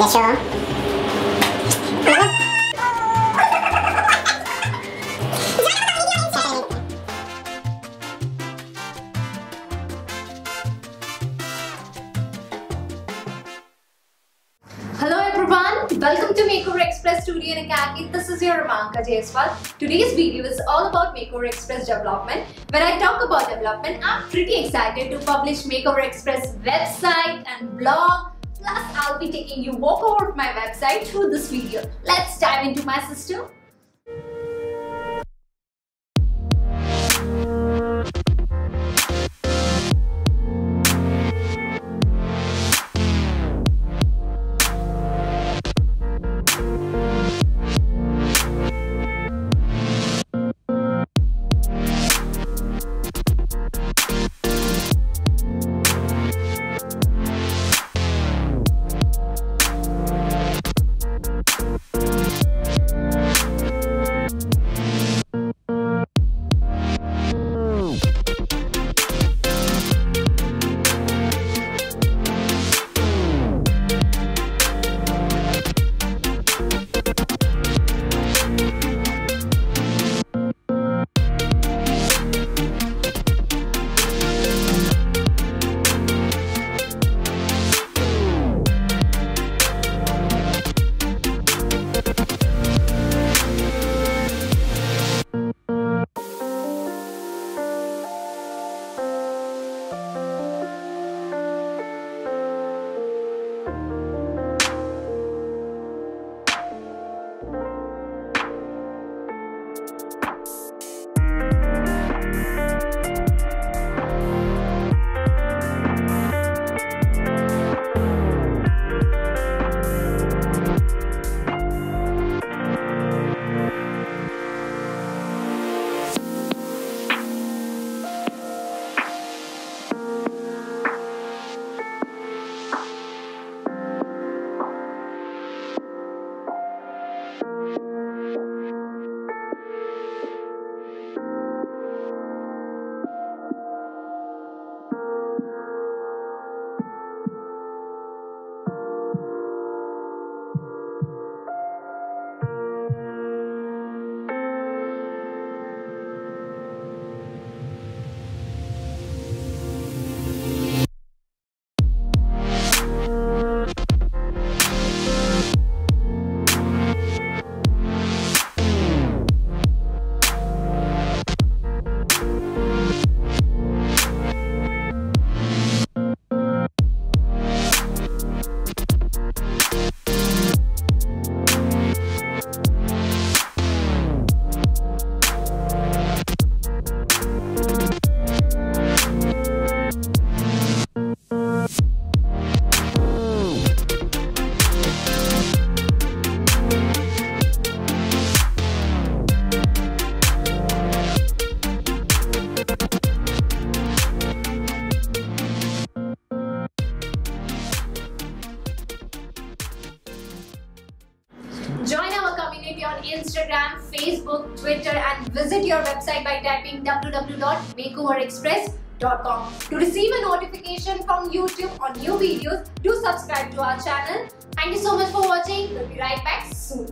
sure. Hello everyone, welcome to Makeoverxpress Studio and Academy. This is your Rimanka Jaiswal. Today's video is all about Makeoverxpress development. When I talk about development, I'm pretty excited to publish Makeoverxpress website and blog. Plus, I'll be taking you walk over my website through this video. Let's dive into my system. Join our community on Instagram, Facebook, Twitter and visit your website by typing www.makeoverxpress.com. To receive a notification from YouTube on new videos, do subscribe to our channel. Thank you so much for watching. We'll be right back soon.